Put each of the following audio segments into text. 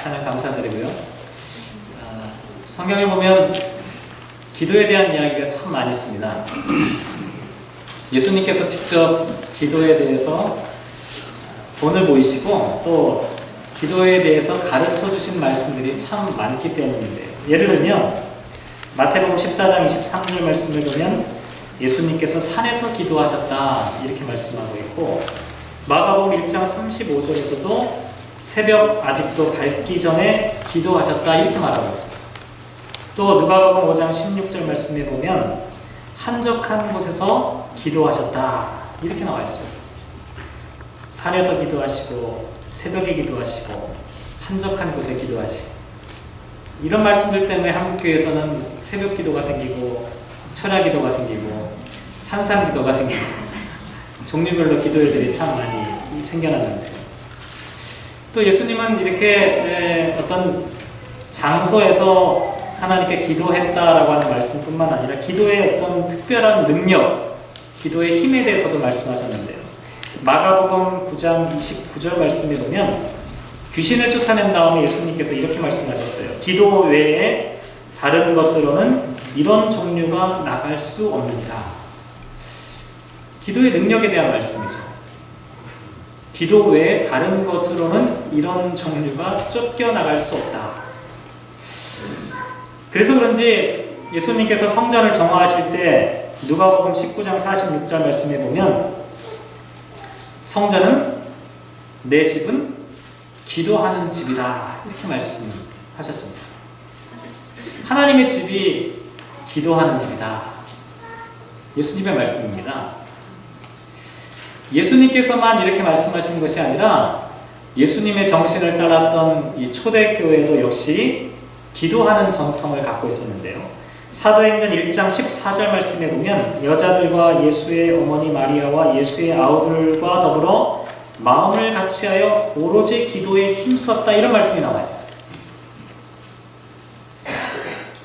하나님 감사드리고요. 성경을 보면 기도에 대한 이야기가 참 많이 있습니다. 예수님께서 직접 기도에 대해서 본을 보이시고 또 기도에 대해서 가르쳐 주신 말씀들이 참 많기 때문인데요. 예를 들면 마태복음 14장 23절 말씀을 보면 예수님께서 산에서 기도하셨다 이렇게 말씀하고 있고, 마가복음 1장 35절에서도 새벽 아직도 밝기 전에 기도하셨다 이렇게 말하고 있습니다. 또 누가복음 5장 16절 말씀에 보면 한적한 곳에서 기도하셨다 이렇게 나와 있습니다. 산에서 기도하시고 새벽에 기도하시고 한적한 곳에 기도하시고, 이런 말씀들 때문에 한국교회에서는 새벽 기도가 생기고 철야 기도가 생기고 산상 기도가 생기고 종류별로 기도회들이 참 많이 생겨났는데, 또 예수님은 이렇게 어떤 장소에서 하나님께 기도했다라고 하는 말씀뿐만 아니라 기도의 어떤 특별한 능력, 기도의 힘에 대해서도 말씀하셨는데요. 마가복음 9장 29절 말씀에 보면 귀신을 쫓아낸 다음에 예수님께서 이렇게 말씀하셨어요. 기도 외에 다른 것으로는 이런 종류가 나갈 수 없느니라. 기도의 능력에 대한 말씀이죠. 기도 외에 다른 것으로는 이런 종류가 쫓겨나갈 수 없다. 그래서 그런지 예수님께서 성전을 정화하실 때 누가복음 19장 46절 말씀에 보면 성전은 내 집은 기도하는 집이다 이렇게 말씀하셨습니다. 하나님의 집이 기도하는 집이다. 예수님의 말씀입니다. 예수님께서만 이렇게 말씀하신 것이 아니라 예수님의 정신을 따랐던 이 초대교회도 역시 기도하는 전통을 갖고 있었는데요. 사도행전 1장 14절 말씀에 보면 여자들과 예수의 어머니 마리아와 예수의 아우들과 더불어 마음을 같이하여 오로지 기도에 힘썼다 이런 말씀이 나와 있어요.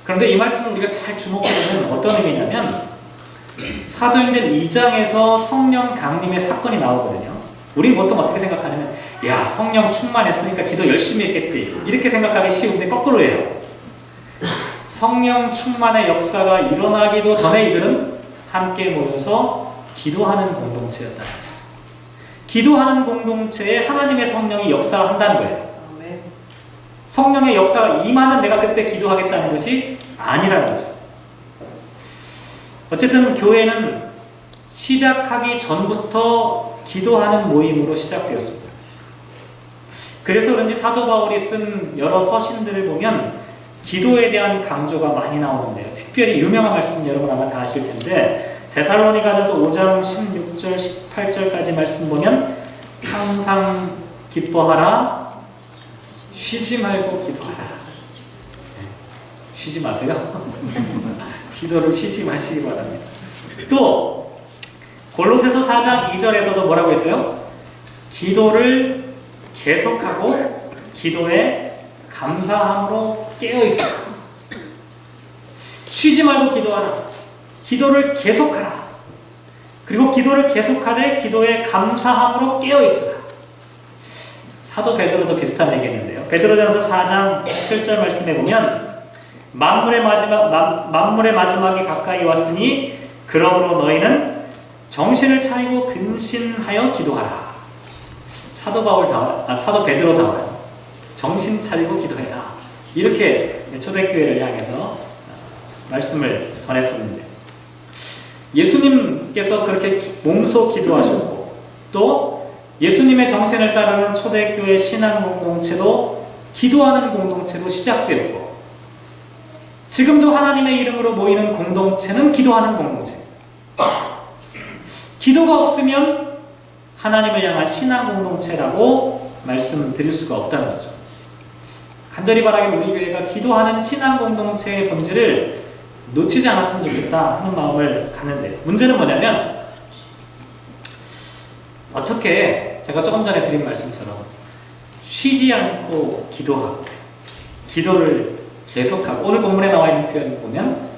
그런데 이 말씀을 우리가 잘 주목해보면 어떤 의미냐면 사도행전 2장에서 성령 강림의 사건이 나오거든요. 우린 보통 어떻게 생각하냐면 야, 성령 충만했으니까 기도 열심히 했겠지 이렇게 생각하기 쉬운데 거꾸로예요. 성령 충만의 역사가 일어나기도 전에 이들은 함께 모여서 기도하는 공동체였다는 것이죠. 기도하는 공동체에 하나님의 성령이 역사한다는 거예요. 성령의 역사가 임하면 내가 그때 기도하겠다는 것이 아니라는 거죠. 어쨌든 교회는 시작하기 전부터 기도하는 모임으로 시작되었습니다. 그래서 그런지 사도 바울이 쓴 여러 서신들을 보면 기도에 대한 강조가 많이 나오는데요. 특별히 유명한 말씀 여러분 아마 다 아실 텐데 데살로니가전서 5장 16절 18절까지 말씀 보면 항상 기뻐하라 쉬지 말고 기도하라. 쉬지 마세요. 기도를 쉬지 마시기 바랍니다. 또 골로새서 4장 2절에서도 뭐라고 했어요? 기도를 계속하고 기도에 감사함으로 깨어있어요. 쉬지 말고 기도하라. 기도를 계속하라. 그리고 기도를 계속하되 기도에 감사함으로 깨어있어라. 사도 베드로도 비슷한 얘기했는데요. 베드로전서 4장 7절 말씀에 보면 만물의 마지막이 가까이 왔으니 그러므로 너희는 정신을 차리고 근신하여 기도하라. 사도 베드로다워요. 정신 차리고 기도해라. 이렇게 초대교회를 향해서 말씀을 전했었는데, 예수님께서 그렇게 몸소 기도하셨고 또 예수님의 정신을 따르는 초대교회 신앙 공동체도 기도하는 공동체로 시작되었고, 지금도 하나님의 이름으로 모이는 공동체는 기도하는 공동체. 기도가 없으면 하나님을 향한 신앙 공동체라고 말씀드릴 수가 없다는 거죠. 간절히 바라긴 우리 교회가 기도하는 신앙 공동체의 본질을 놓치지 않았으면 좋겠다 하는 마음을 갖는데, 문제는 뭐냐면 어떻게 제가 조금 전에 드린 말씀처럼 쉬지 않고 기도하고 기도를 계속하고, 오늘 본문에 나와 있는 표현을 보면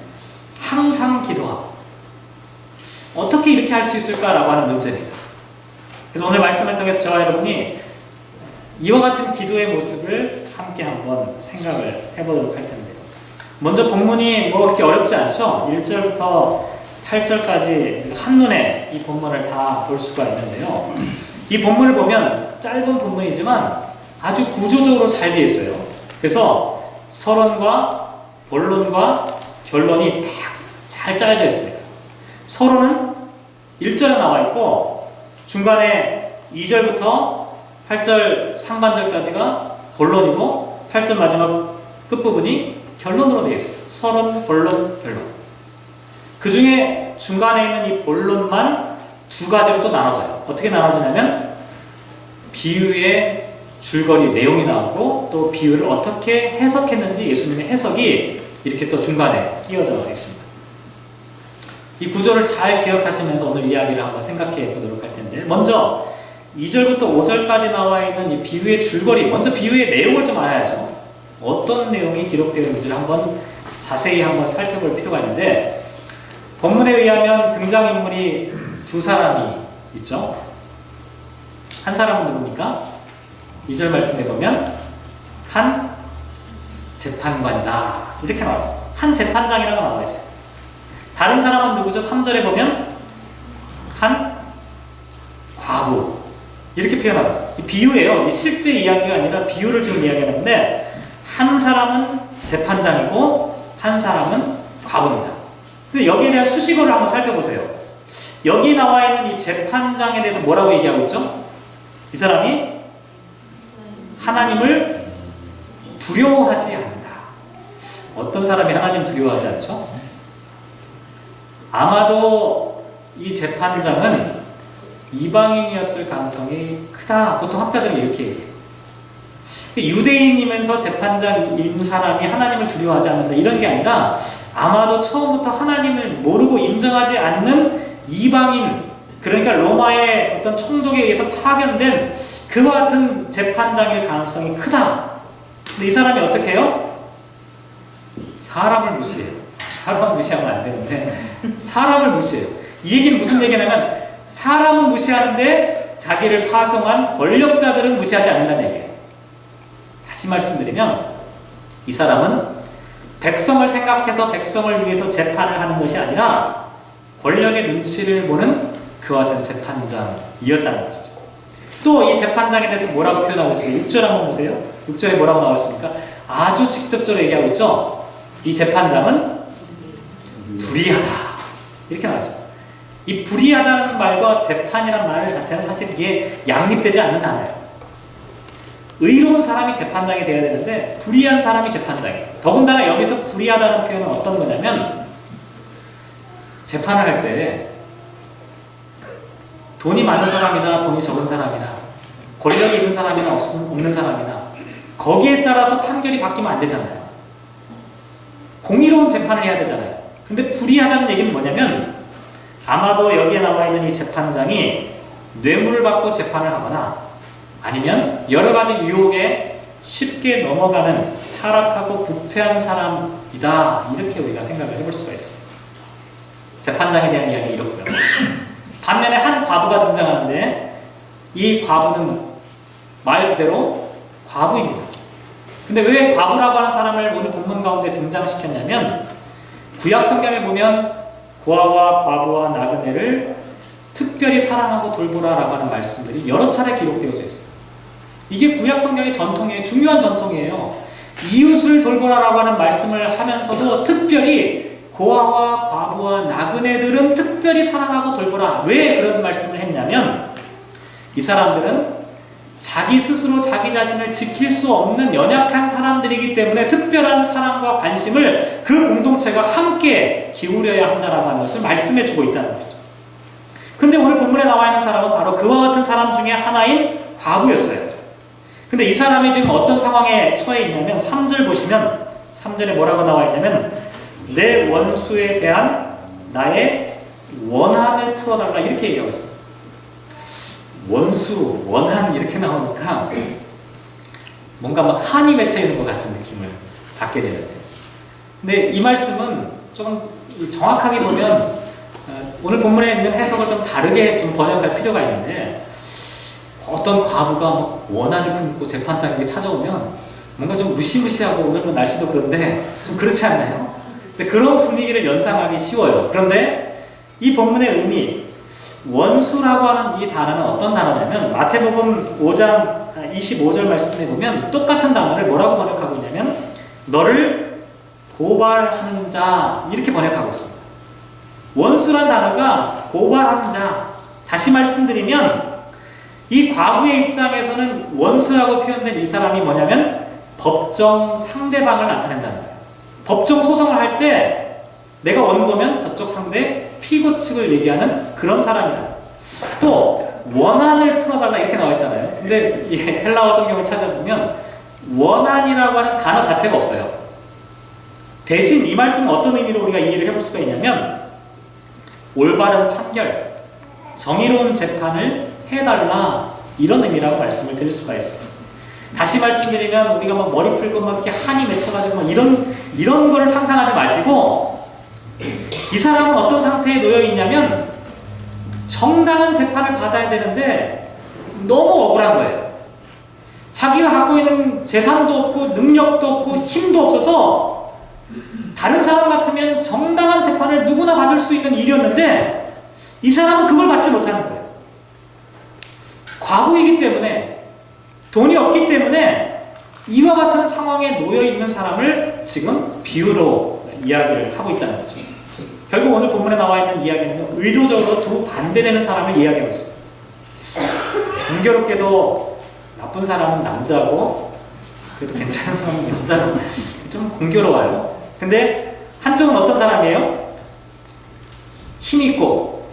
항상 기도하고, 어떻게 이렇게 할 수 있을까라고 하는 문제입니다. 그래서 오늘 말씀을 통해서 저와 여러분이 이와 같은 기도의 모습을 함께 한번 생각을 해보도록 할 텐데요. 먼저 본문이 뭐 그렇게 어렵지 않죠? 1절부터 8절까지 한눈에 이 본문을 다 볼 수가 있는데요. 이 본문을 보면 짧은 본문이지만 아주 구조적으로 잘 되어 있어요. 그래서 서론과 본론과 결론이 딱 잘 짜여져 있습니다. 서론은 1절에 나와 있고 중간에 2절부터 8절 상반절까지가 본론이고 8절 마지막 끝부분이 결론으로 되어 있어요. 서론, 본론, 결론. 그 중에 중간에 있는 이 본론만 두 가지로 또 나눠져요. 어떻게 나눠지냐면 비유의 줄거리 내용이 나오고 또 비유를 어떻게 해석했는지 예수님의 해석이 이렇게 또 중간에 끼어져 있습니다. 이 구조를 잘 기억하시면서 오늘 이야기를 한번 생각해 보도록 할 텐데, 먼저 2절부터 5절까지 나와 있는 이 비유의 줄거리, 먼저 비유의 내용을 좀 알아야죠. 어떤 내용이 기록되어 있는지를 한번 자세히 한번 살펴볼 필요가 있는데, 본문에 의하면 등장인물이 두 사람이 있죠. 한 사람은 누굽니까? 2절 말씀에 보면 한 재판관이다 이렇게 나와 있습니다. 한 재판장이라고 나와 있어요. 다른 사람은 누구죠? 3절에 보면 한 과부 이렇게 표현하고 있어요. 이 비유예요. 실제 이야기가 아니라 비유를 지금 이야기하는데 한 사람은 재판장이고 한 사람은 과부입니다. 근데 여기에 대한 수식어를 한번 살펴보세요. 여기 나와 있는 이 재판장에 대해서 뭐라고 얘기하고 있죠? 이 사람이 하나님을 두려워하지 않는다. 어떤 사람이 하나님 두려워하지 않죠? 아마도 이 재판장은 이방인이었을 가능성이 크다. 보통 학자들이 이렇게 얘기해요. 유대인이면서 재판장인 사람이 하나님을 두려워하지 않는다. 이런 게 아니라 아마도 처음부터 하나님을 모르고 인정하지 않는 이방인, 그러니까 로마의 어떤 총독에 의해서 파견된 그와 같은 재판장일 가능성이 크다. 근데 이 사람이 어떻게 해요? 사람을 무시해요. 사람을 무시하면 안 되는데 사람을 무시해요. 이 얘기는 무슨 얘기냐면 사람은 무시하는데 자기를 파송한 권력자들은 무시하지 않는다는 얘기예요. 다시 말씀드리면 이 사람은 백성을 생각해서 백성을 위해서 재판을 하는 것이 아니라 권력의 눈치를 보는 그와 같은 재판장이었다는 것이죠. 또 이 재판장에 대해서 뭐라고 표현하고 있어요? 6절 한번 보세요. 6절에 뭐라고 나와 있습니까? 아주 직접적으로 얘기하고 있죠. 이 재판장은 불의하다 이렇게 나와 있습니다. 이 불의하다는 말과 재판이라는 말 자체는 사실 이게 양립되지 않는 단어예요. 의로운 사람이 재판장이 되어야 되는데 불의한 사람이 재판장이에요. 더군다나 여기서 불의하다는 표현은 어떤 거냐면 재판을 할 때 돈이 많은 사람이나 돈이 적은 사람이나 권력이 있는 사람이나 없는 사람이나 거기에 따라서 판결이 바뀌면 안 되잖아요. 공의로운 재판을 해야 되잖아요. 근데 불의하다는 얘기는 뭐냐면 아마도 여기에 나와 있는 이 재판장이 뇌물을 받고 재판을 하거나 아니면 여러 가지 유혹에 쉽게 넘어가는 타락하고 부패한 사람이다. 이렇게 우리가 생각을 해볼 수가 있습니다. 재판장에 대한 이야기 이렇고요. 반면에 한 과부가 등장하는데 이 과부는 말 그대로 과부입니다. 근데 왜 과부라고 하는 사람을 오늘 본문 가운데 등장시켰냐면 구약 성경에 보면 고아와 과부와 나그네를 특별히 사랑하고 돌보라라고 하는 말씀들이 여러 차례 기록되어져 있어요. 이게 구약 성경의 전통이에요. 중요한 전통이에요. 이웃을 돌보라라고 하는 말씀을 하면서도 특별히 고아와 과부와 나그네들은 특별히 사랑하고 돌보라. 왜 그런 말씀을 했냐면 이 사람들은 자기 스스로 자기 자신을 지킬 수 없는 연약한 사람들이기 때문에 특별한 사랑과 관심을 그 공동체가 함께 기울여야 한다라고 하는 것을 말씀해 주고 있다는 거죠. 근데 오늘 본문에 나와 있는 사람은 바로 그와 같은 사람 중에 하나인 과부였어요. 근데 이 사람이 지금 어떤 상황에 처해 있냐면 3절 보시면 3절에 뭐라고 나와 있냐면 내 원수에 대한 나의 원한을 풀어달라 이렇게 얘기하고 있습니다. 원수, 원한 이렇게 나오니까 뭔가 막 한이 맺혀 있는 것 같은 느낌을 받게 되는데 근데 이 말씀은 조금 정확하게 보면 오늘 본문에 있는 해석을 좀 다르게 좀 번역할 필요가 있는데 어떤 과부가 막 원한을 품고 재판장에게 찾아오면 뭔가 좀 무시무시하고 오늘 뭐 날씨도 그런데 좀 그렇지 않나요? 근데 그런 분위기를 연상하기 쉬워요. 그런데 이 본문의 의미, 원수라고 하는 이 단어는 어떤 단어냐면 마태복음 5장 25절 말씀에 보면 똑같은 단어를 뭐라고 번역하고 있냐면 너를 고발하는 자 이렇게 번역하고 있습니다. 원수란 단어가 고발하는 자. 다시 말씀드리면 이 과부의 입장에서는 원수라고 표현된 이 사람이 뭐냐면 법정 상대방을 나타낸다는 거예요. 법정 소송을 할 때 내가 원고면 저쪽 상대 피고 측을 얘기하는 그런 사람이다. 또 원한을 풀어달라 이렇게 나와 있잖아요. 근데 이 헬라어 성경을 찾아보면 원한이라고 하는 단어 자체가 없어요. 대신 이 말씀은 어떤 의미로 우리가 이해를 해볼 수가 있냐면 올바른 판결, 정의로운 재판을 해달라 이런 의미라고 말씀을 드릴 수가 있어요. 다시 말씀드리면 우리가 막 머리 풀고 막 이렇게 한이 맺혀가지고 막 이런 거를 상상하지 마시고 이 사람은 어떤 상태에 놓여 있냐면 정당한 재판을 받아야 되는데 너무 억울한 거예요. 자기가 갖고 있는 재산도 없고 능력도 없고 힘도 없어서 다른 사람 같으면 정당한 재판을 누구나 받을 수 있는 일이었는데 이 사람은 그걸 받지 못하는 거예요. 과부이기 때문에 돈이 없기 때문에 이와 같은 상황에 놓여 있는 사람을 지금 비유로 이야기를 하고 있다는 거죠. 결국 오늘 본문에 나와 있는 이야기는 의도적으로 두 반대되는 사람을 이야기하고 있어요. 공교롭게도 나쁜 사람은 남자고 그래도 괜찮은 사람은 여자로 좀 공교로워요. 근데 한쪽은 어떤 사람이에요? 힘있고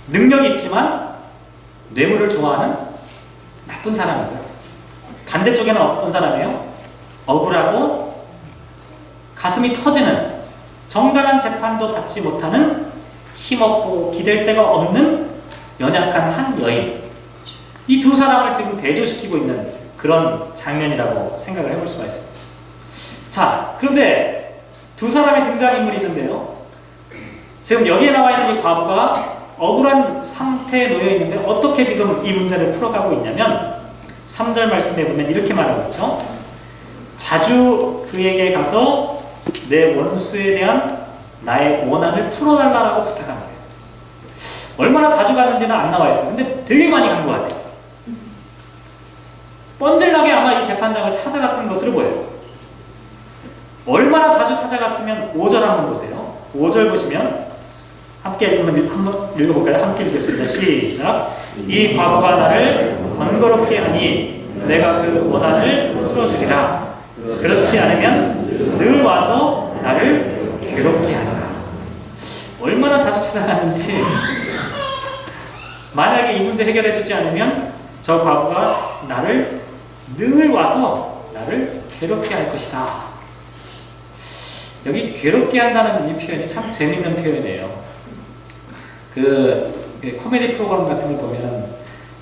능력이 있지만 뇌물을 좋아하는 나쁜 사람이고요. 반대쪽에는 어떤 사람이에요? 억울하고 가슴이 터지는 정당한 재판도 받지 못하는 힘없고 기댈 데가 없는 연약한 한 여인. 이 두 사람을 지금 대조시키고 있는 그런 장면이라고 생각을 해볼 수가 있습니다. 자, 그런데 두 사람의 등장인물이 있는데요. 지금 여기에 나와 있는 이 과부가 억울한 상태에 놓여 있는데 어떻게 지금 이 문제를 풀어가고 있냐면 3절 말씀에 보면 이렇게 말하고 있죠. 자주 그에게 가서 내 원수에 대한 나의 원한을 풀어달라고 부탁합니다. 얼마나 자주 갔는지는 안 나와 있어요. 근데 되게 많이 간 것 같아요. 뻔질나게 아마 이 재판장을 찾아갔던 것으로 보여요. 얼마나 자주 찾아갔으면 5절 한번 보세요. 5절 보시면 함께 한번 읽어볼까요? 함께 읽겠습니다. 시작. 이 과부가 나를 번거롭게 하니 내가 그 원한을 풀어주리라. 그렇지 않으면 늘 와서 나를 괴롭게 하리라. 얼마나 자주 찾아가는지. 만약에 이 문제 해결해 주지 않으면 저 과부가 나를 늘 와서 나를 괴롭게 할 것이다. 여기 괴롭게 한다는 이 표현이 참 재밌는 표현이에요. 그 코미디 프로그램 같은 걸 보면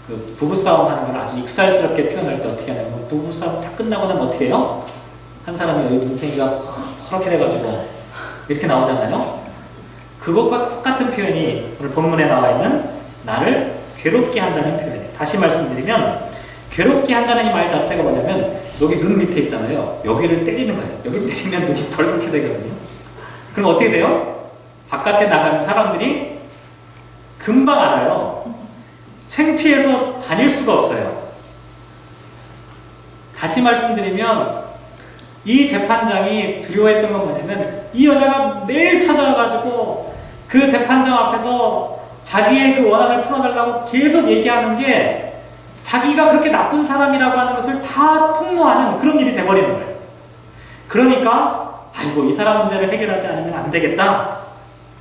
그 부부싸움 하는 걸 아주 익살스럽게 표현할 때 어떻게 하냐면 부부싸움 다 끝나고 나면 어떻게 해요? 한 사람이 여기 눈탱이가 허렇게 돼가지고 이렇게 나오잖아요. 그것과 똑같은 표현이 오늘 본문에 나와 있는 나를 괴롭게 한다는 표현이에요. 다시 말씀드리면 괴롭게 한다는 이 말 자체가 뭐냐면 여기 눈 밑에 있잖아요. 여기를 때리는 거예요. 여기 때리면 눈이 벌겋게 되거든요. 그럼 어떻게 돼요? 바깥에 나가면 사람들이 금방 알아요. 창피해서 다닐 수가 없어요. 다시 말씀드리면 이 재판장이 두려워했던 건 뭐냐면 이 여자가 매일 찾아와가지고 그 재판장 앞에서 자기의 그 원한을 풀어달라고 계속 얘기하는 게 자기가 그렇게 나쁜 사람이라고 하는 것을 다 폭로하는 그런 일이 돼버리는 거예요. 그러니까 아이고 이 사람 문제를 해결하지 않으면 안 되겠다.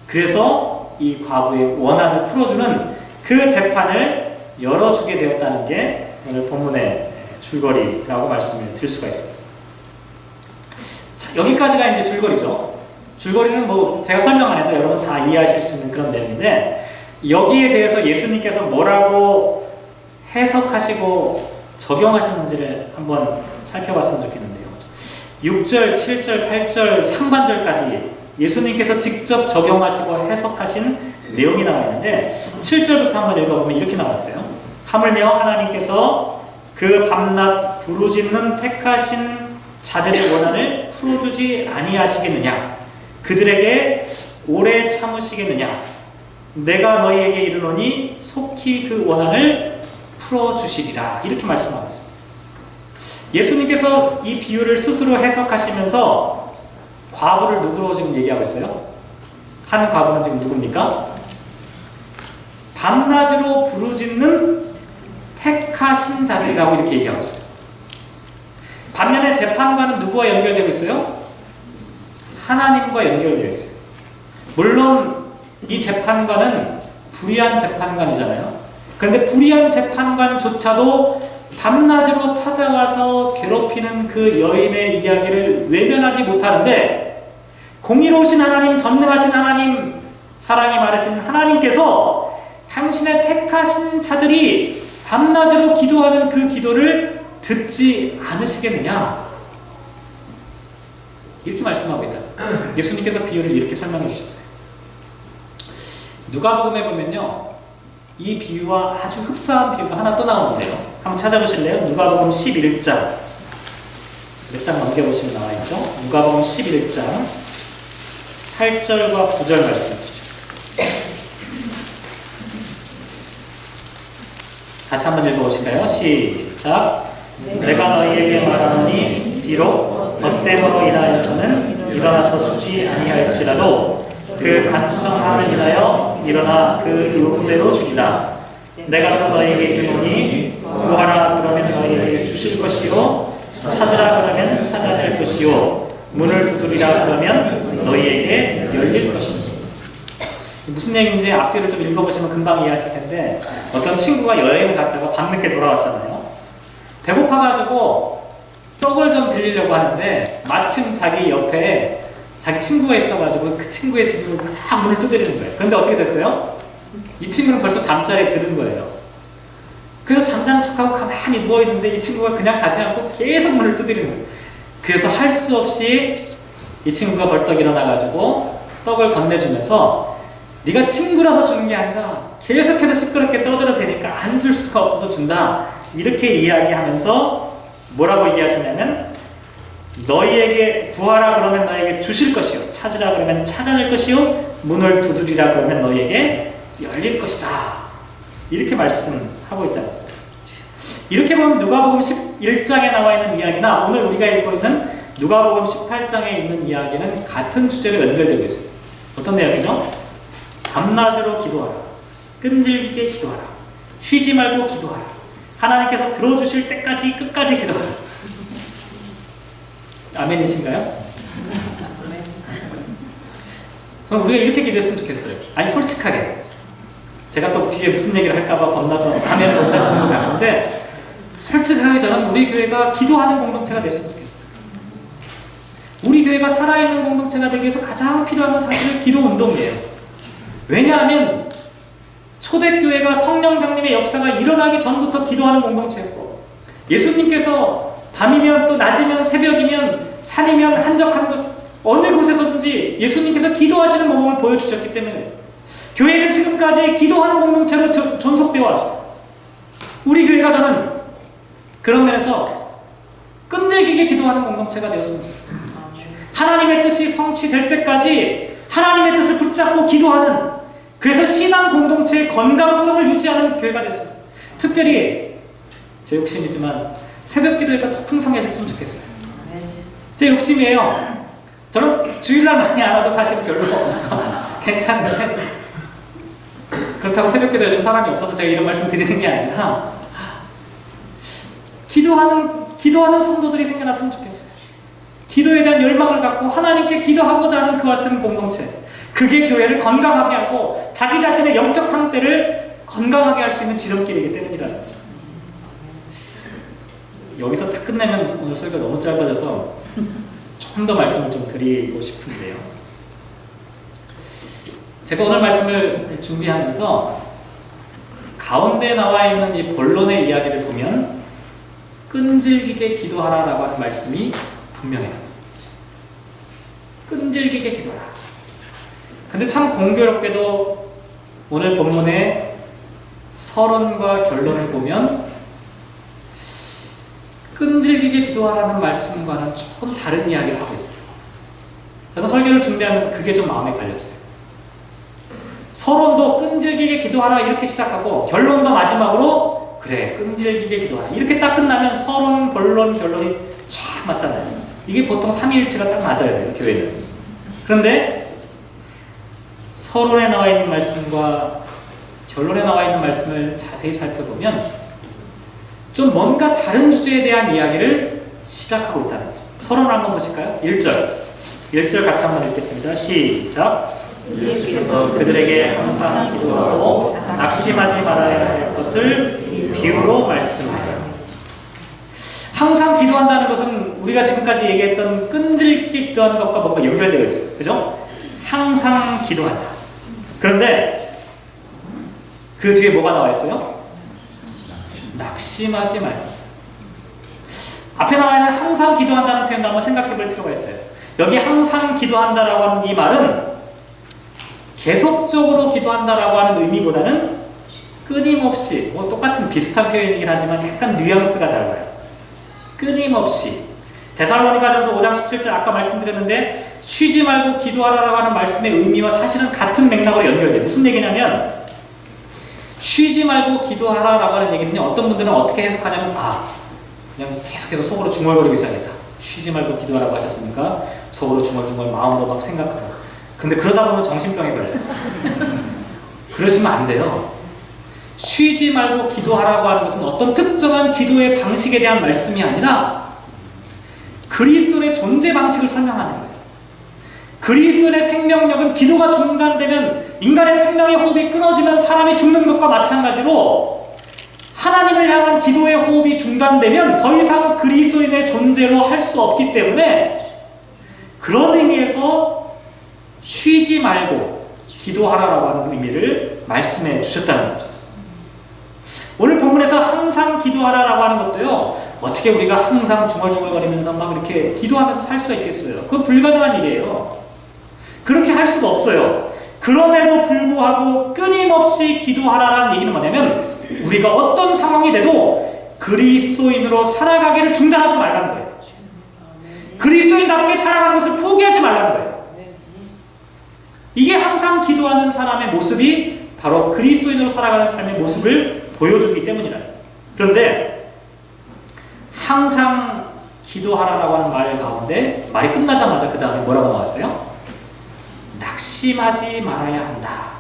그래서 이 과부의 원한을 풀어주는 그 재판을 열어주게 되었다는 게 오늘 본문의 줄거리라고 말씀을 드릴 수가 있습니다. 자, 여기까지가 이제 줄거리죠. 줄거리는 뭐 제가 설명 안 해도 여러분 다 이해하실 수 있는 그런 내용인데 여기에 대해서 예수님께서 뭐라고 해석하시고 적용하셨는지를 한번 살펴봤으면 좋겠는데요. 6절, 7절, 8절, 상반절까지 예수님께서 직접 적용하시고 해석하신 내용이 나와 있는데 7절부터 한번 읽어보면 이렇게 나왔어요. 하물며 하나님께서 그 밤낮 부르짖는 택하신 자들의 원한을 풀어주지 아니하시겠느냐? 그들에게 오래 참으시겠느냐? 내가 너희에게 이르노니 속히 그 원한을 풀어주시리라. 이렇게 말씀하고 있습니다. 예수님께서 이 비유를 스스로 해석하시면서 과부를 누구로 지금 얘기하고 있어요? 한 과부는 지금 누굽니까? 밤낮으로 부르짖는 택하신 자들이라고 이렇게 얘기하고 있어요. 반면에 재판관은 누구와 연결되고 있어요? 하나님과 연결되어 있어요. 물론 이 재판관은 불의한 재판관이잖아요. 그런데 불의한 재판관조차도 밤낮으로 찾아와서 괴롭히는 그 여인의 이야기를 외면하지 못하는데, 공의로우신 하나님, 전능하신 하나님, 사랑이 많으신 하나님께서 당신의 택하신 자들이 밤낮으로 기도하는 그 기도를 듣지 않으시겠느냐? 이렇게 말씀하고 있다. 예수님께서 비유를 이렇게 설명해 주셨어요. 누가복음에 보면요, 이 비유와 아주 흡사한 비유가 하나 또 나오는데요. 한번 찾아보실래요? 누가복음 11장. 몇 장 넘겨보시면 나와있죠? 누가복음 11장 8절과 9절 말씀해 주시죠. 같이 한번 읽어보실까요? 시작. 내가 너희에게 말하노니 비록 헛됨으로 인하여서는 일어나서 주지 아니할지라도 그 간청함을 인하여 일어나 그 요구대로 주리라. 내가 또 너희에게 이르노니 구하라 그러면 너희에게 주실 것이요, 찾으라 그러면 찾아낼 것이요, 문을 두드리라 그러면 너희에게 열릴 것이다. 무슨 얘기인지 앞뒤를 좀 읽어보시면 금방 이해하실 텐데, 어떤 친구가 여행 갔다가 밤늦게 돌아왔잖아요. 배고파가지고 떡을 좀 빌리려고 하는데 마침 자기 옆에 자기 친구가 있어가지고 그 친구의 집으로 막 문을 두드리는 거예요. 그런데 어떻게 됐어요? 이 친구는 벌써 잠자리에 들은 거예요. 그래서 잠자는 척하고 가만히 누워있는데 이 친구가 그냥 가지 않고 계속 문을 두드리는 거예요. 그래서 할 수 없이 이 친구가 벌떡 일어나가지고 떡을 건네주면서, 네가 친구라서 주는 게 아니라 계속해서 시끄럽게 떠들어대니까 안 줄 수가 없어서 준다. 이렇게 이야기하면서 뭐라고 얘기하셨냐면, 너희에게 구하라 그러면 너희에게 주실 것이요, 찾으라 그러면 찾아낼 것이요, 문을 두드리라 그러면 너희에게 열릴 것이다. 이렇게 말씀하고 있다. 이렇게 보면 누가복음 11장에 나와 있는 이야기나 오늘 우리가 읽고 있는 누가복음 18장에 있는 이야기는 같은 주제로 연결되고 있어요. 어떤 내용이죠? 밤낮으로 기도하라. 끈질기게 기도하라. 쉬지 말고 기도하라. 하나님께서 들어주실 때까지 끝까지 기도하라. 아멘이신가요? 그럼 우리가 이렇게 기도했으면 좋겠어요. 아니, 솔직하게. 제가 또 뒤에 무슨 얘기를 할까봐 겁나서 아멘 못하시는 것 같은데, 솔직하게 저는 우리 교회가 기도하는 공동체가 됐으면 좋겠어요. 우리 교회가 살아있는 공동체가 되기 위해서 가장 필요한 건 사실 기도 운동이에요. 왜냐하면 초대교회가 성령 강림의 역사가 일어나기 전부터 기도하는 공동체였고, 예수님께서 밤이면 또 낮이면 새벽이면 산이면 한적한 곳, 어느 곳에서든지 예수님께서 기도하시는 모범을 보여주셨기 때문에 교회는 지금까지 기도하는 공동체로 존속되어 왔어요. 우리 교회가 저는 그런 면에서 끈질기게 기도하는 공동체가 되었습니다. 하나님의 뜻이 성취될 때까지 하나님의 뜻을 붙잡고 기도하는, 그래서 신앙 공동체의 건강성을 유지하는 교회가 됐습니다. 특별히 제 욕심이지만 새벽 기도회가 더 풍성해졌으면 좋겠어요. 제 욕심이에요. 저는 주일날 많이 안 와도 사실은 별로 괜찮은데, 그렇다고 새벽 기도에 좀 사람이 없어서 제가 이런 말씀 드리는 게 아니라, 기도하는 성도들이 생겨났으면 좋겠어요. 기도에 대한 열망을 갖고 하나님께 기도하고자 하는 그 같은 공동체, 그게 교회를 건강하게 하고 자기 자신의 영적 상태를 건강하게 할 수 있는 지름길이기 때문이라는 거죠. 여기서 딱 끝내면 오늘 설교가 너무 짧아져서 조금 더 말씀을 좀 드리고 싶은데요. 제가 오늘 말씀을 준비하면서 가운데 나와 있는 이 본론의 이야기를 보면 끈질기게 기도하라라고 하는 말씀이 분명해요. 끈질기게 기도하라. 근데 참 공교롭게도 오늘 본문에 서론과 결론을 보면 끈질기게 기도하라는 말씀과는 조금 다른 이야기를 하고 있어요. 저는 설교를 준비하면서 그게 좀 마음에 걸렸어요. 서론도 끈질기게 기도하라 이렇게 시작하고 결론도 마지막으로 그래 끈질기게 기도하라 이렇게 딱 끝나면 서론, 본론, 결론이 쫙 맞잖아요. 이게 보통 삼위일체가 딱 맞아야 돼요, 교회는. 그런데 서론에 나와 있는 말씀과 결론에 나와 있는 말씀을 자세히 살펴보면 좀 뭔가 다른 주제에 대한 이야기를 시작하고 있다는 거죠. 서론을 한번 보실까요? 1절 같이 한번 읽겠습니다. 시작. 예수께서 그들에게 항상 기도하고 낙심하지 말아야 할 것을 비유로 말씀하여. 항상 기도한다는 것은 우리가 지금까지 얘기했던 끈질기게 기도하는 것과 뭔가 연결되어 있어요. 그죠? 항상 기도한다. 그런데 그 뒤에 뭐가 나와 있어요? 낙심하지 말겠어요. 앞에 나와 있는 항상 기도한다는 표현도 한번 생각해 볼 필요가 있어요. 여기 항상 기도한다라고 하는 이 말은 계속적으로 기도한다라고 하는 의미보다는 끊임없이, 뭐 똑같은 비슷한 표현이긴 하지만 약간 뉘앙스가 달라요. 끊임없이. 데살로니가전서 5장 17절 아까 말씀드렸는데 쉬지 말고 기도하라라고 하는 말씀의 의미와 사실은 같은 맥락으로 연결돼요. 무슨 얘기냐면 쉬지 말고 기도하라라고 하는 얘기는요, 어떤 분들은 어떻게 해석하냐면 그냥 계속해서 속으로 중얼거리고 있어야겠다. 쉬지 말고 기도하라고 하셨으니까 속으로 중얼중얼 마음으로 막 생각하고. 근데 그러다 보면 정신병에 걸려요. 그러시면 안 돼요. 쉬지 말고 기도하라고 하는 것은 어떤 특정한 기도의 방식에 대한 말씀이 아니라 그리스도의 존재 방식을 설명하는 거예요. 그리스도의 생명력은 기도가 중단되면 인간의 생명의 호흡이 끊어지면 사람이 죽는 것과 마찬가지로 하나님을 향한 기도의 호흡이 중단되면 더 이상 그리스도인의 존재로 할 수 없기 때문에 그런 의미에서 쉬지 말고 기도하라라고 하는 의미를 말씀해 주셨다는 거죠. 오늘 본문에서 항상 기도하라라고 하는 것도요, 어떻게 우리가 항상 중얼중얼거리면서 막 이렇게 기도하면서 살 수 있겠어요? 그건 불가능한 일이에요. 그렇게 할 수가 없어요. 그럼에도 불구하고 끊임없이 기도하라라는 얘기는 뭐냐면 우리가 어떤 상황이 돼도 그리스도인으로 살아가기를 중단하지 말라는 거예요. 그리스도인답게 살아가는 것을 포기하지 말라는 거예요. 이게 항상 기도하는 사람의 모습이 바로 그리스도인으로 살아가는 삶의 모습을 보여주기 때문이라. 그런데 항상 기도하라라고 하는 말 가운데 말이 끝나자마자 그 다음에 뭐라고 나왔어요? 낙심하지 말아야 한다.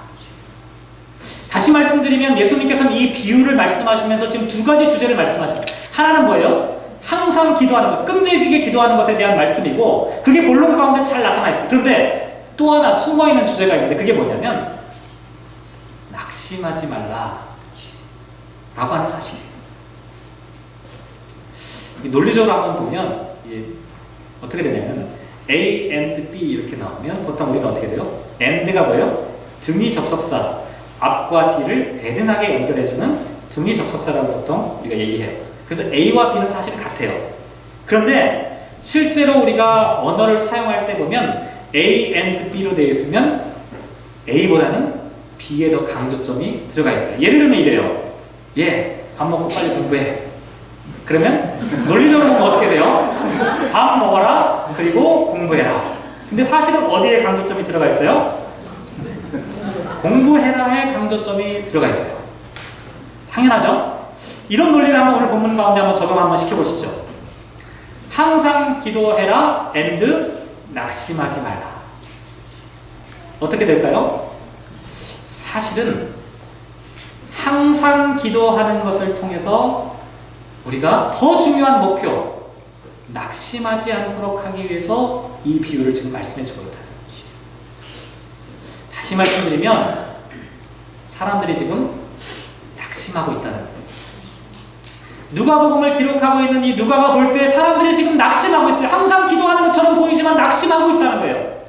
다시 말씀드리면 예수님께서는 이 비유를 말씀하시면서 지금 두 가지 주제를 말씀하십니다. 하나는 뭐예요? 항상 기도하는 것, 끈질기게 기도하는 것에 대한 말씀이고 그게 본론 가운데 잘 나타나 있어요. 그런데 또 하나 숨어있는 주제가 있는데 그게 뭐냐면 낙심하지 말라 라고 하는 사실이에요. 논리적으로 한번 보면 어떻게 되냐면 A and B 이렇게 나오면 보통 우리는 어떻게 돼요? and가 뭐예요? 등위 접속사 앞과 뒤를 대등하게 연결해주는 등위 접속사라고 보통 우리가 얘기해요. 그래서 A와 B는 사실 같아요. 그런데 실제로 우리가 언어를 사용할 때 보면 A and B로 되어 있으면 A보다는 B에 더 강조점이 들어가 있어요. 예를 들면 이래요. 밥 먹고 빨리 공부해. 그러면 논리적으로 보면 어떻게 돼요? 밥 먹어라, 그리고 공부해라. 근데 사실은 어디에 강조점이 들어가 있어요? 공부해라에 강조점이 들어가 있어요. 당연하죠? 이런 논리를 한번 오늘 본문 가운데 한번 적용 한번 시켜보시죠. 항상 기도해라 and 낙심하지 말라. 어떻게 될까요? 사실은 항상 기도하는 것을 통해서 우리가 더 중요한 목표, 낙심하지 않도록 하기 위해서 이 비유를 지금 말씀해 주고 있다는 거지. 다시 말씀드리면 사람들이 지금 낙심하고 있다는 거예요. 누가복음을 기록하고 있는 이 누가가 볼 때 사람들이 지금 낙심하고 있어요. 항상 기도하는 것처럼 보이지만 낙심하고 있다는 거예요.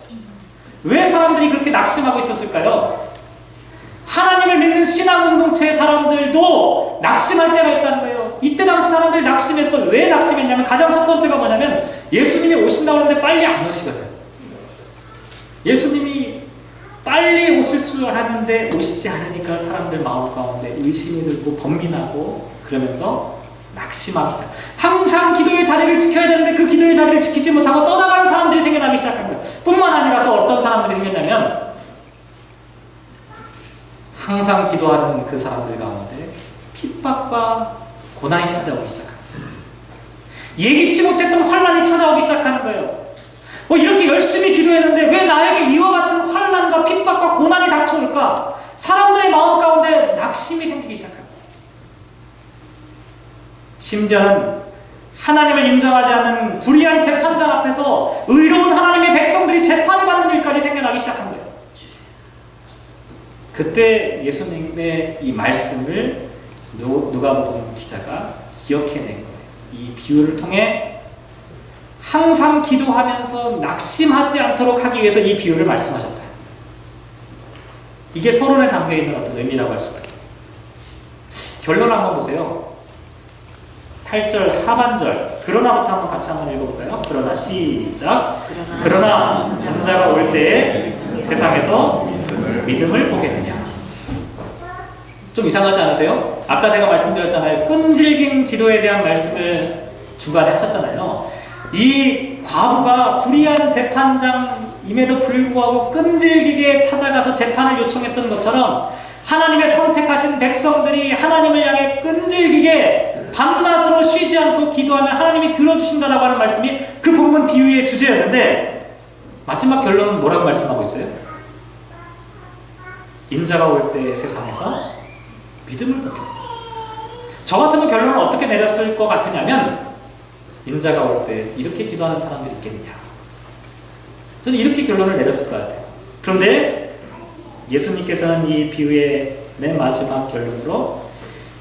왜 사람들이 그렇게 낙심하고 있었을까요? 하나님을 믿는 신앙 공동체의 사람들도 낙심할 때가 있다는 거예요. 이때 당시 사람들이 낙심했어요. 왜 낙심했냐면 가장 첫 번째가 뭐냐면 예수님이 오신다고 하는데 빨리 안 오시거든. 예수님이 빨리 오실 줄 알았는데 오시지 않으니까 사람들 마음 가운데 의심이 들고 번민하고 그러면서 낙심하기 시작. 항상 기도의 자리를 지켜야 되는데 그 기도의 자리를 지키지 못하고 떠나가는 사람들이 생겨나기 시작한 거예요. 뿐만 아니라 또 어떤 사람들이 생겼냐면 항상 기도하는 그 사람들 가운데 핍박과 고난이 찾아오기 시작합니다. 예기치 못했던 환난이 찾아오기 시작하는 거예요. 이렇게 열심히 기도했는데 왜 나에게 이와 같은 환난과 핍박과 고난이 닥쳐올까? 사람들의 마음 가운데 낙심이 생기기 시작합니다. 심지어는 하나님을 인정하지 않는 불의한 재판장 앞에서 의로운 하나님의 백성들이 재판을 받는 일까지 생겨나기 시작한 거예요. 그때 예수님의 이 말씀을 누가복음 기자가 기억해낸 거예요. 이 비유를 통해 항상 기도하면서 낙심하지 않도록 하기 위해서 이 비유를 말씀하셨다. 이게 서론에 담겨있는 어떤 의미라고 할 수가 있어요. 결론 한번 보세요. 8절 하반절 그러나부터 한번 같이 한번 읽어볼까요? 그러나 시작. 그러나 전자가 올 때에 세상에서 믿음을 보겠느냐. 좀 이상하지 않으세요? 아까 제가 말씀드렸잖아요. 끈질긴 기도에 대한 말씀을 중간에 하셨잖아요. 이 과부가 불의한 재판장임에도 불구하고 끈질기게 찾아가서 재판을 요청했던 것처럼 하나님의 선택하신 백성들이 하나님을 향해 끈질기게 밤낮으로 쉬지 않고 기도하면 하나님이 들어주신다라고 하는 말씀이 그 본문 비유의 주제였는데 마지막 결론은 뭐라고 말씀하고 있어요? 인자가 올 때 세상에서 믿음을 보게. 저 같으면 결론을 어떻게 내렸을 것 같으냐면 인자가 올 때 이렇게 기도하는 사람들이 있겠느냐. 저는 이렇게 결론을 내렸을 것 같아요. 그런데 예수님께서는 이 비유의 맨 마지막 결론으로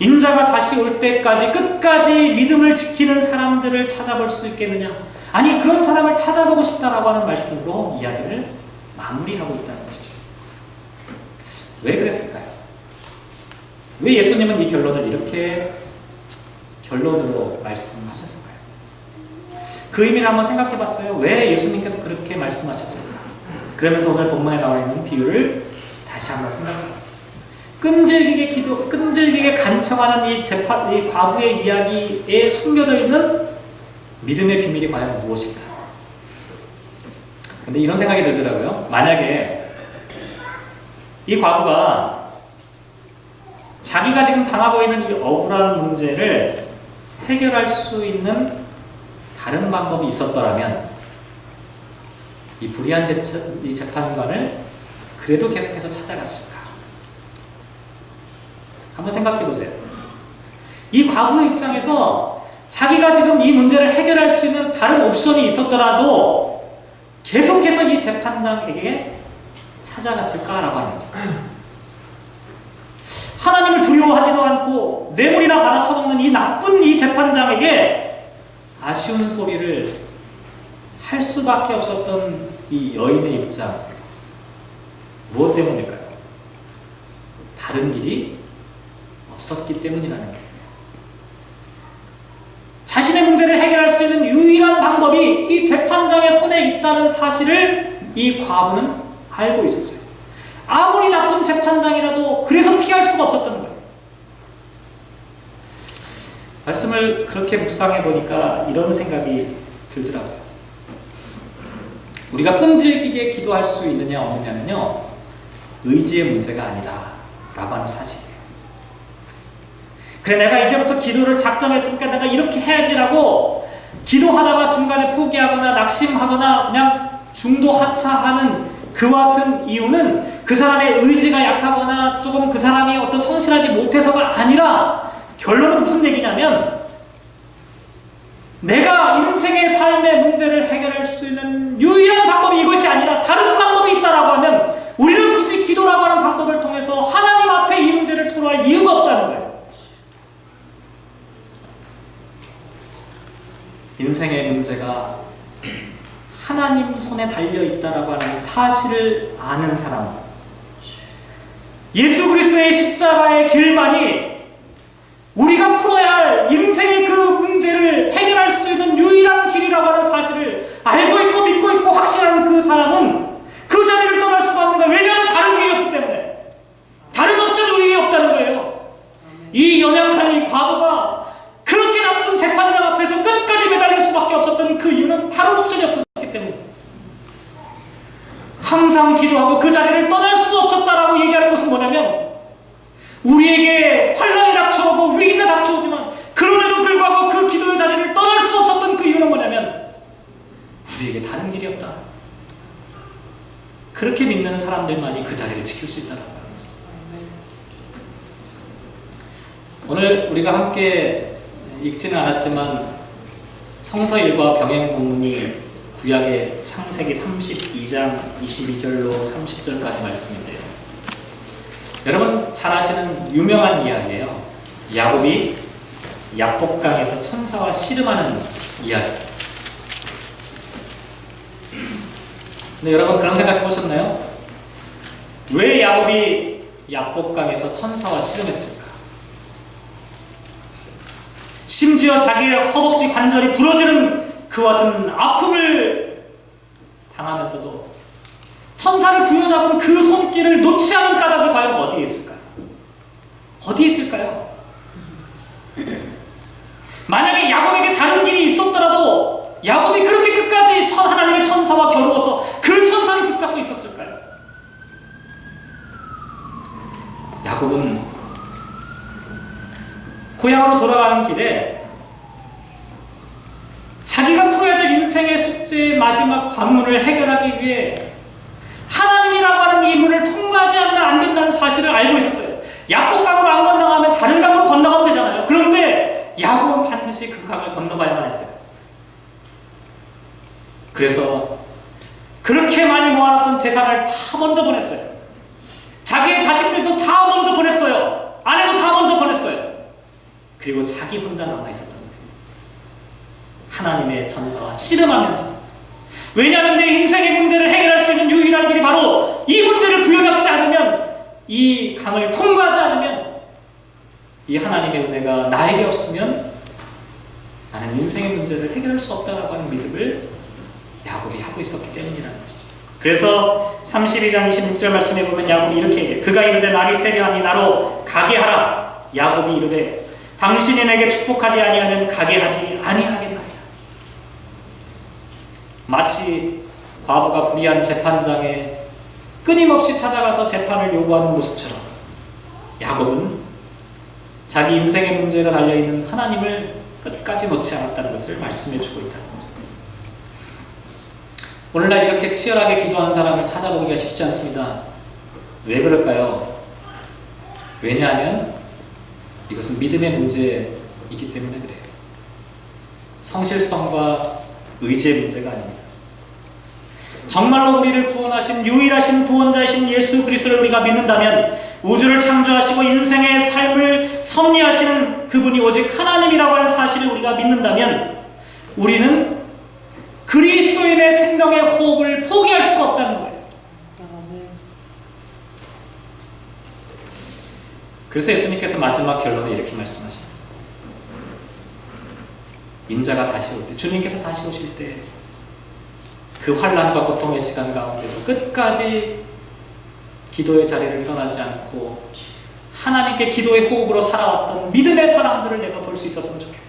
인자가 다시 올 때까지 끝까지 믿음을 지키는 사람들을 찾아볼 수 있겠느냐. 아니 그런 사람을 찾아보고 싶다라고 하는 말씀으로 이야기를 마무리하고 있다는 것이죠. 왜 그랬을까요? 왜 예수님은 이 결론을 이렇게 결론으로 말씀하셨을까요? 그 의미를 한번 생각해 봤어요. 왜 예수님께서 그렇게 말씀하셨을까? 그러면서 오늘 본문에 나와 있는 비유를 다시 한번 생각해 봤어요. 끈질기게 간청하는 이 과부의 이야기에 숨겨져 있는 믿음의 비밀이 과연 무엇일까? 근데 이런 생각이 들더라고요. 만약에 이 과부가 자기가 지금 당하고 있는 이 억울한 문제를 해결할 수 있는 다른 방법이 있었더라면 이 불의한 재판관을 그래도 계속해서 찾아갔을까? 한번 생각해 보세요. 이 과부의 입장에서 자기가 지금 이 문제를 해결할 수 있는 다른 옵션이 있었더라도 계속해서 이 재판장에게 찾아갔을까라고 하는 거죠. 하나님을 두려워하지도 않고 뇌물이나 받아쳐먹는 이 나쁜 이 재판장에게 아쉬운 소리를 할 수밖에 없었던 이 여인의 입장, 무엇 때문일까요? 다른 길이 없었기 때문이라는 거예요. 자신의 문제를 해결할 수 있는 유일한 방법이 이 재판장의 손에 있다는 사실을 이 과부는 알고 있었어요. 아무리 나쁜 재판장이라도 그래서 피할 수가 없었던 거예요. 말씀을 그렇게 묵상해 보니까 이런 생각이 들더라고요. 우리가 끈질기게 기도할 수 있느냐 없느냐는요, 의지의 문제가 아니다 라고 하는 사실이에요. 그래, 내가 이제부터 기도를 작정했으니까 내가 이렇게 해야지라고 기도하다가 중간에 포기하거나 낙심하거나 그냥 중도 하차하는 그와 같은 이유는 그 사람의 의지가 약하거나 조금 그 사람이 어떤 성실하지 못해서가 아니라 결론은 무슨 얘기냐면 내가 인생의 삶의 문제를 해결할 수 있는 유일한 방법이 이것이 아니라 다른 방법이 있다라고 하면 우리는 굳이 기도라고 하는 방법을 통해서 하나님 앞에 이 문제를 토로할 이유가 없다는 거예요. 인생의 문제가 하나님 손에 달려있다라고 하는 사실을 아는 사람, 예수 그리스도의 십자가의 길만이 우리가 풀어야 할 인생의 그 문제를 해결할 수 있는 유일한 길이라고 하는 사실을 알고 있고 믿고 있고 확신하는 그 사람은 그 자리를 떠날 수가 없는 거예요. 왜냐하면 항상 기도하고 그 자리를 떠날 수 없었다라고 얘기하는 것은 뭐냐면 우리에게 환난이 닥쳐오고 위기가 닥쳐오지만 그럼에도 불구하고 그 기도의 자리를 떠날 수 없었던 그 이유는 뭐냐면 우리에게 다른 길이 없다. 그렇게 믿는 사람들만이 그 자리를 지킬 수 있다는 거예요. 오늘 우리가 함께 읽지는 않았지만 성서일과 병행 본문이 구약의 창세기 32장 22절로 30절까지 말씀인데요. 여러분 잘 아시는 유명한 이야기예요. 야곱이 야복강에서 천사와 씨름하는 이야기. 근데 여러분 그런 생각 해보셨나요? 왜 야곱이 야복강에서 천사와 씨름했을까? 심지어 자기의 허벅지 관절이 부러지는 그와 같은 아픔을 당하면서도 천사를 부여잡은 그 손길을 놓지 않은 까닭이 과연 어디에 있을까요? 어디에 있을까요? 만약에 야곱에게 다른 길이 있었더라도 야곱이 그렇게 끝까지 하나님의 천사와 겨루어서 그 천사를 붙잡고 있었을까요? 야곱은 고향으로 돌아가는 길에 자기가 풀어야 될 인생의 숙제의 마지막 관문을 해결하기 위해 하나님이라고 하는 이 문을 통과하지 않으면 안 된다는 사실을 알고 있었어요. 야복강으로 안 건너가면 다른 강으로 건너가면 되잖아요. 그런데 야곱은 반드시 그 강을 건너가야만 했어요. 그래서 그렇게 많이 모아놨던 재산을 다 먼저 보냈어요. 자기의 자식들도 다 먼저 보냈어요. 아내도 다 먼저 보냈어요. 그리고 자기 혼자 남아있었던 거예요. 하나님의 천사와 씨름하면서. 왜냐하면 내 인생의 문제를 해결할 수 있는 유일한 길이 바로 이 문제를 부여잡지 않으면, 이 강을 통과하지 않으면, 이 하나님의 은혜가 나에게 없으면 나는 인생의 문제를 해결할 수 없다라고 하는 믿음을 야곱이 하고 있었기 때문이라는 것이죠. 그래서 32장 26절 말씀에 보면 야곱이 이렇게 얘기해요. 그가 이르되 날이 세려하니 나로 가게 하라. 야곱이 이르되 당신이 내게 축복하지 아니하면 가게 하지 아니하겠나이다. 마치 과부가 불의한 재판장에 끊임없이 찾아가서 재판을 요구하는 모습처럼 야곱은 자기 인생의 문제가 달려있는 하나님을 끝까지 놓지 않았다는 것을 말씀해주고 있다는 거죠. 오늘날 이렇게 치열하게 기도하는 사람을 찾아보기가 쉽지 않습니다. 왜 그럴까요? 왜냐하면 이것은 믿음의 문제이기 때문에 그래요. 성실성과 의지의 문제가 아닙니다. 정말로 우리를 구원하신 유일하신 구원자이신 예수 그리스도를 우리가 믿는다면, 우주를 창조하시고 인생의 삶을 섭리하시는 그분이 오직 하나님이라고 하는 사실을 우리가 믿는다면, 우리는 그리스도인의 생명의 호흡을 포기할 수가 없다는 거예요. 그래서 예수님께서 마지막 결론에 이렇게 말씀하셔요. 인자가 다시 올 때, 주님께서 다시 오실 때 그 환난과 고통의 시간 가운데도 끝까지 기도의 자리를 떠나지 않고 하나님께 기도의 호흡으로 살아왔던 믿음의 사람들을 내가 볼 수 있었으면 좋겠다.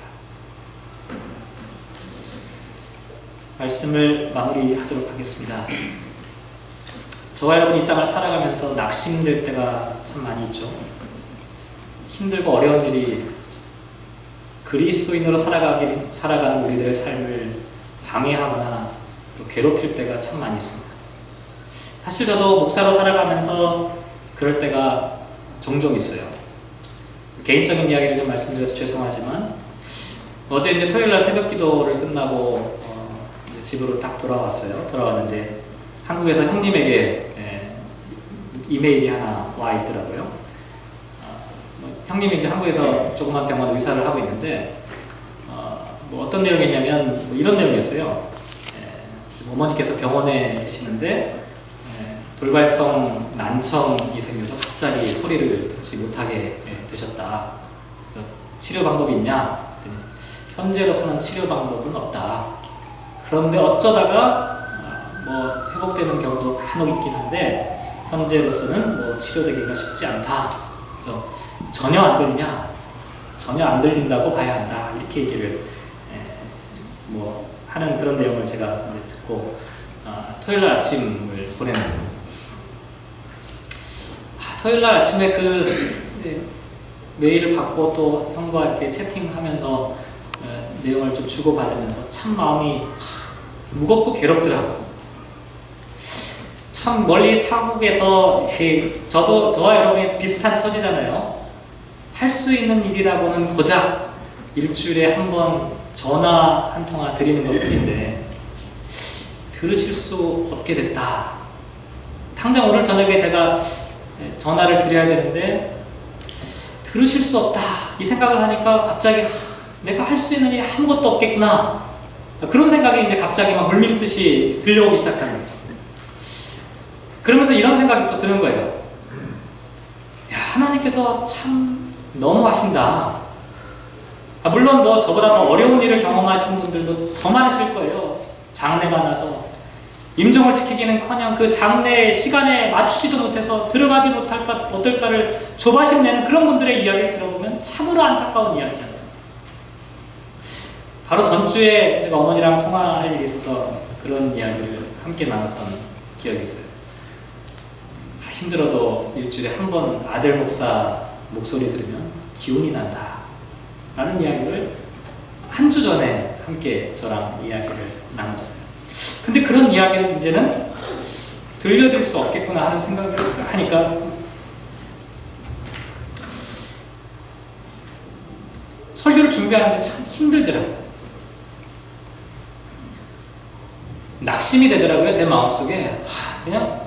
말씀을 마무리하도록 하겠습니다. 저와 여러분 이 땅을 살아가면서 낙심될 때가 참 많이 있죠. 힘들고 어려운 일이 그리스도인으로 살아가는 우리들의 삶을 방해하거나 또 괴롭힐 때가 참 많이 있습니다. 사실 저도 목사로 살아가면서 그럴 때가 종종 있어요. 개인적인 이야기를 좀 말씀드려서 죄송하지만, 어제 이제 토요일 날 새벽 기도를 끝나고 이제 집으로 딱 돌아왔는데 한국에서 형님에게 이메일이 하나 와 있더라고요. 형님이 이제 한국에서 조그만 병원 의사를 하고 있는데, 뭐 어떤 내용이냐면 뭐 이런 내용이었어요. 어머니께서 병원에 계시는데 돌발성 난청이 생겨서 갑자기 소리를 듣지 못하게 되셨다. 그래서 치료 방법이 있냐? 현재로서는 치료 방법은 없다. 그런데 어쩌다가 뭐 회복되는 경우도 간혹 있긴 한데 현재로서는 뭐 치료되기가 쉽지 않다. 그래서 전혀 안 들리냐? 전혀 안 들린다고 봐야 한다. 이렇게 얘기를 뭐 하는 그런 내용을 제가 듣고 토요일 날 아침을 보내는 토요일 날 아침에 메일을 받고 또 형과 이렇게 채팅하면서 내용을 좀 주고받으면서 참 마음이 무겁고 괴롭더라고요. 참 멀리 타국에서 저와 여러분이 비슷한 처지잖아요. 할 수 있는 일이라고는 고작 일주일에 한 번 전화 한 통화 드리는 것뿐인데 들으실 수 없게 됐다. 당장 오늘 저녁에 제가 전화를 드려야 되는데 들으실 수 없다 이 생각을 하니까 갑자기 내가 할 수 있는 일이 아무것도 없겠구나 그런 생각이 이제 갑자기 막 물밀듯이 들려오기 시작하는 거죠. 그러면서 이런 생각이 또 드는 거예요. 야, 하나님께서 참 너무하신다. 물론 뭐 저보다 더 어려운 일을 경험하시는 분들도 더 많으실 거예요. 장례가 나서 임종을 지키기는커녕 그 장례 시간에 맞추지도 못해서 들어가지 못할까 어떨까를 조바심 내는 그런 분들의 이야기를 들어보면 참으로 안타까운 이야기잖아요. 바로 전주에 제가 어머니랑 통화할 일이 있어서 그런 이야기를 함께 나눴던 기억이 있어요. 힘들어도 일주일에 한 번 아들 목사 목소리 들으면 기운이 난다 라는 이야기를 한 주 전에 함께 저랑 이야기를 나눴어요. 근데 그런 이야기를 이제는 들려드릴 수 없겠구나 하는 생각을 하니까 설교를 준비하는데 참 힘들더라고요. 낙심이 되더라고요. 제 마음속에 그냥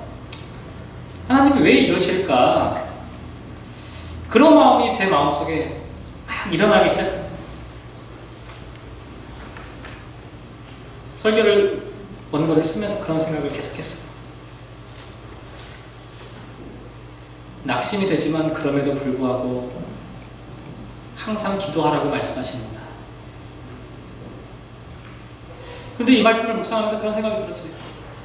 하나님이 왜 이러실까 그런 마음이 제 마음속에 막 일어나기 시작합니다. 설교를 원고를 쓰면서 그런 생각을 계속했어요. 낙심이 되지만 그럼에도 불구하고 항상 기도하라고 말씀하시는구나. 그런데 이 말씀을 묵상하면서 그런 생각이 들었어요.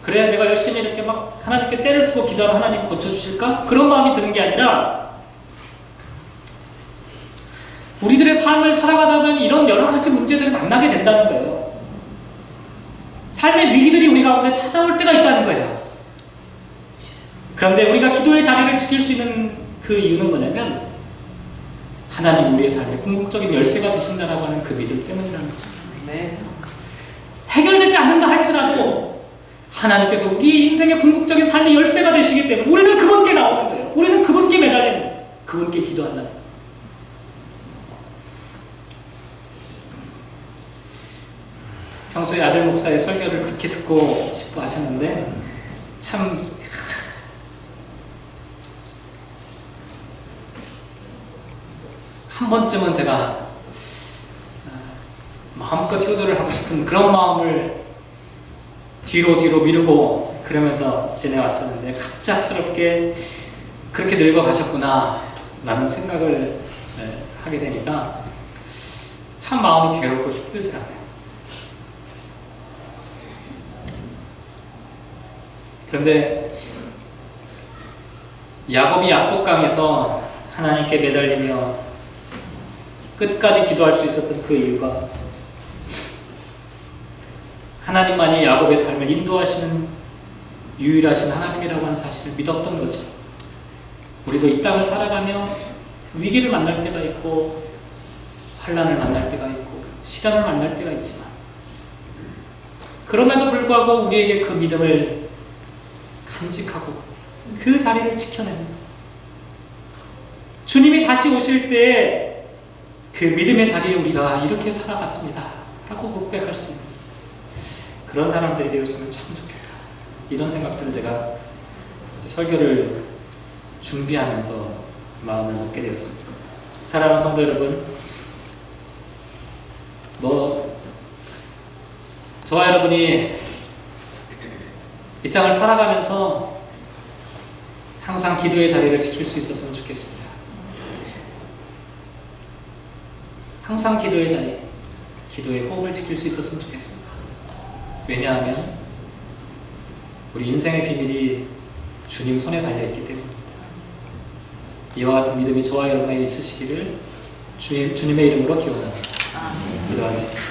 그래야 내가 열심히 이렇게 막 하나님께 때를 쓰고 기도하면 하나님 고쳐주실까? 그런 마음이 드는 게 아니라 우리들의 삶을 살아가다 보면 이런 여러 가지 문제들을 만나게 된다는 거예요. 삶의 위기들이 우리 가운데 찾아올 때가 있다는 거예요. 그런데 우리가 기도의 자리를 지킬 수 있는 그 이유는 뭐냐면 하나님 우리의 삶에 궁극적인 열쇠가 되신다라고 하는 그 믿음 때문이라는 거죠. 네. 해결되지 않는다 할지라도 하나님께서 우리의 인생의 궁극적인 삶의 열쇠가 되시기 때문에 우리는 그분께 나오는 거예요. 우리는 그분께 매달리는 거예요. 그분께 기도한다는 거예요. 평소에 아들 목사의 설교를 그렇게 듣고 싶어 하셨는데 참 한 번쯤은 제가 마음껏 효도를 하고 싶은 그런 마음을 뒤로 미루고 그러면서 지내왔었는데 갑작스럽게 그렇게 늙어가셨구나 라는 생각을 하게 되니까 참 마음이 괴롭고 힘들더라고요. 그런데 야곱이 약복강에서 하나님께 매달리며 끝까지 기도할 수 있었던 그 이유가 하나님만이 야곱의 삶을 인도하시는 유일하신 하나님이라고 하는 사실을 믿었던 거죠. 우리도 이 땅을 살아가며 위기를 만날 때가 있고 환난을 만날 때가 있고 시련을 만날 때가 있지만 그럼에도 불구하고 우리에게 그 믿음을 간직하고 그 자리를 지켜내면서 주님이 다시 오실 때 그 믿음의 자리에 우리가 이렇게 살아갔습니다 라고 고백할 수 있는 그런 사람들이 되었으면 참 좋겠다. 이런 생각들을 제가 설교를 준비하면서 마음을 먹게 되었습니다. 사랑하는 성도 여러분, 저와 여러분이 이 땅을 살아가면서 항상 기도의 자리를 지킬 수 있었으면 좋겠습니다. 항상 기도의 자리, 기도의 호흡을 지킬 수 있었으면 좋겠습니다. 왜냐하면 우리 인생의 비밀이 주님 손에 달려있기 때문입니다. 이와 같은 믿음이 저와 여러분에게 있으시기를 주님의 이름으로 기원합니다. 기도하겠습니다.